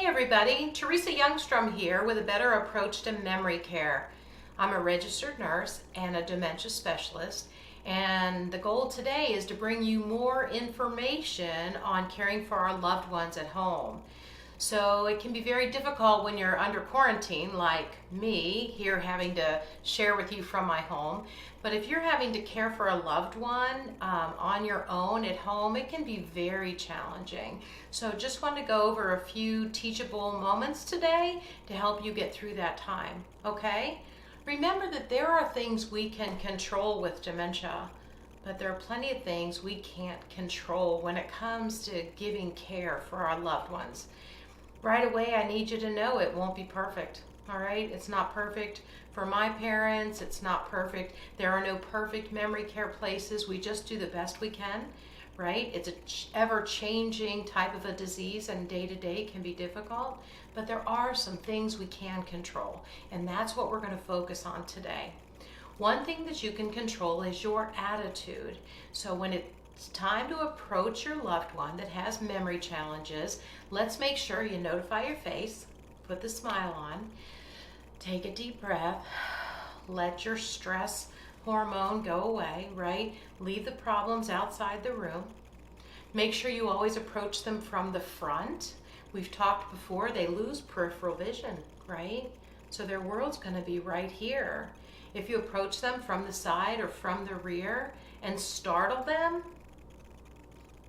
Hey everybody, Teresa Youngstrom here with a better approach to memory care. I'm a registered nurse and a dementia specialist, and the goal today is to bring you more information on caring for our loved ones at home. So it can be very difficult when you're under quarantine, like me, here having to share with you from my home. But if you're having to care for a loved one on your own at home, it can be very challenging. So just want to go over a few teachable moments today to help you get through that time, okay? Remember that there are things we can control with dementia, but there are plenty of things we can't control when it comes to giving care for our loved ones. Right away, I need you to know it won't be perfect, all right? It's not perfect for my parents. It's not perfect. There are no perfect memory care places. We just do the best we can, right? It's an ever-changing type of a disease, and day-to-day can be difficult, but there are some things we can control, and that's what we're going to focus on today. One thing that you can control is your attitude. So when it's time to approach your loved one that has memory challenges, let's make sure you notify your face, put the smile on, take a deep breath, let your stress hormone go away, right? Leave the problems outside the room. Make sure you always approach them from the front. We've talked before, they lose peripheral vision, right? So their world's going to be right here. If you approach them from the side or from the rear and startle them,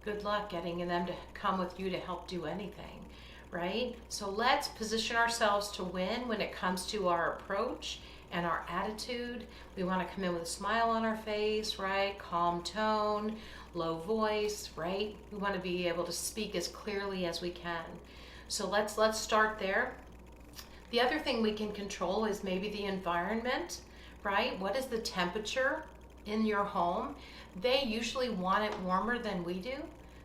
good luck getting them to come with you to help do anything, right? So let's position ourselves to win when it comes to our approach and our attitude. We want to come in with a smile on our face, right? Calm tone, low voice, right? We want to be able to speak as clearly as we can. So let's start there. The other thing we can control is maybe the environment, right? What is the temperature in your home? They usually want it warmer than we do.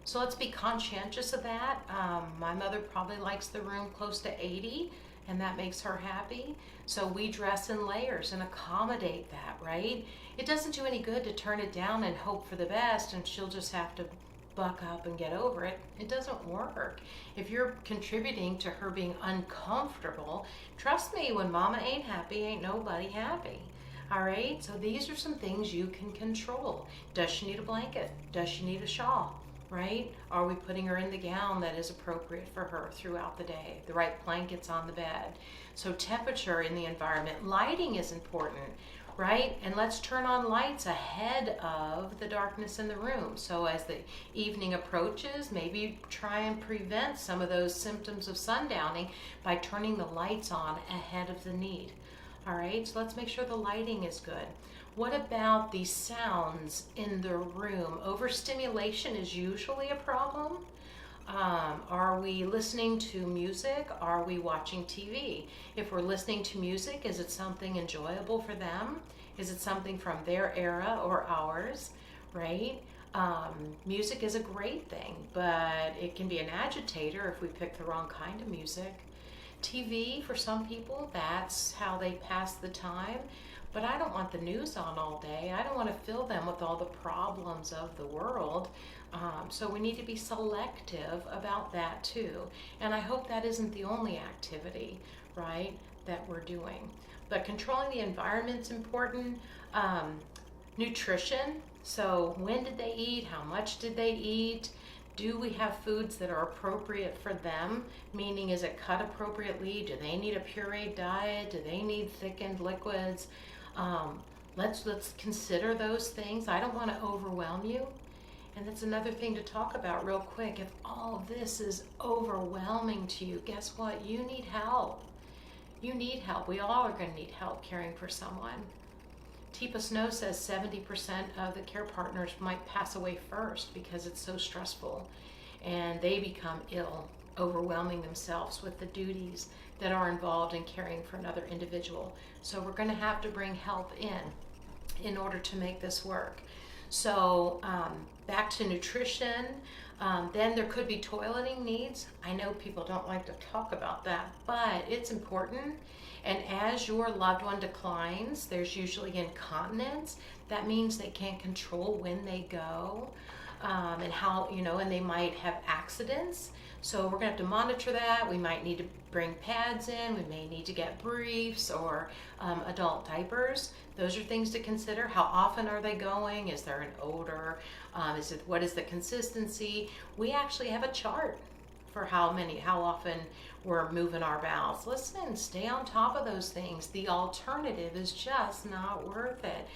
So let's be conscientious of that. My mother probably likes the room close to 80, and that makes her happy. So we dress in layers and accommodate that, right? It doesn't do any good to turn it down and hope for the best, and she'll just have to buck up and get over it. It doesn't work. If you're contributing to her being uncomfortable, trust me, when mama ain't happy, ain't nobody happy. All right, so these are some things you can control. Does she need a blanket? Does she need a shawl? Right? Are we putting her in the gown that is appropriate for her throughout the day? The right blankets on the bed. So temperature in the environment. Lighting is important, right? And let's turn on lights ahead of the darkness in the room. So as the evening approaches, maybe try and prevent some of those symptoms of sundowning by turning the lights on ahead of the need. All right, so let's make sure the lighting is good. What about the sounds in the room? Overstimulation is usually a problem. Are we listening to music? Are we watching TV? If we're listening to music, is it something enjoyable for them? Is it something from their era or ours, right? Music is a great thing, but it can be an agitator if we pick the wrong kind of music. TV, for some people, that's how they pass the time. But I don't want the news on all day. I don't want to fill them with all the problems of the world. So we need to be selective about that too. And I hope that isn't the only activity, right, that we're doing. But controlling the environment's important. Nutrition. So when did they eat? How much did they eat? Do we have foods that are appropriate for them? Meaning, is it cut appropriately? Do they need a pureed diet? Do they need thickened liquids? Let's consider those things. I don't want to overwhelm you. And that's another thing to talk about real quick. If all of this is overwhelming to you, guess what? You need help. You need help. We all are going to need help caring for someone. Teepa Snow says 70% of the care partners might pass away first because it's so stressful, and they become ill, overwhelming themselves with the duties that are involved in caring for another individual. So we're going to have to bring help in order to make this work. So back to nutrition. Then there could be toileting needs. I know people don't like to talk about that, but it's important. And as your loved one declines, there's usually incontinence. That means they can't control when they go and how, and they might have accidents. So we're going to have to monitor that. We might need to bring pads in. We may need to get briefs or adult diapers. Those are things to consider. How often are they going? Is there an odor? What is the consistency? We actually have a chart for how often we're moving our bowels. Listen, stay on top of those things. The alternative is just not worth it.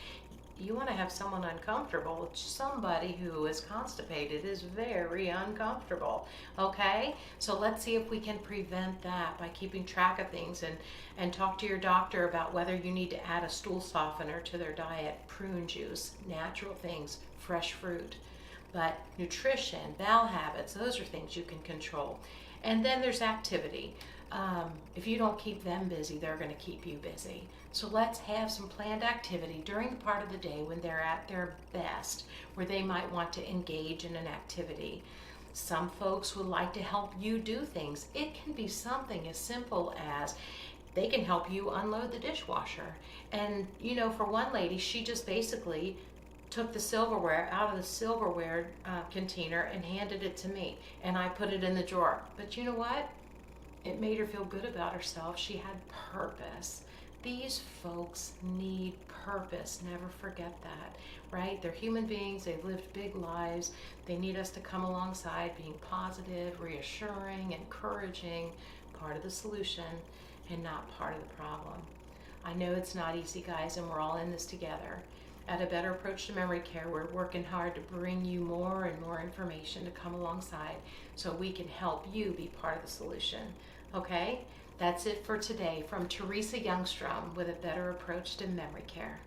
You want to have someone uncomfortable. Somebody who is constipated is very uncomfortable. Okay? So let's see if we can prevent that by keeping track of things, and talk to your doctor about whether you need to add a stool softener to their diet, prune juice, natural things, fresh fruit. But nutrition, bowel habits, those are things you can control. And then there's activity. If you don't keep them busy, they're going to keep you busy. So let's have some planned activity during the part of the day when they're at their best, where they might want to engage in an activity. Some folks would like to help you do things. It can be something as simple as they can help you unload the dishwasher. And for one lady, she just basically took the silverware out of the silverware container and handed it to me, and I put it in the drawer. But you know what? It made her feel good about herself. She had purpose. These folks need purpose. Never forget that, right? They're human beings. They've lived big lives. They need us to come alongside, being positive, reassuring, encouraging, part of the solution and not part of the problem. I know it's not easy, guys, and we're all in this together. At A Better Approach to Memory Care, we're working hard to bring you more and more information to come alongside so we can help you be part of the solution. Okay? That's it for today from Teresa Youngstrom with A Better Approach to Memory Care.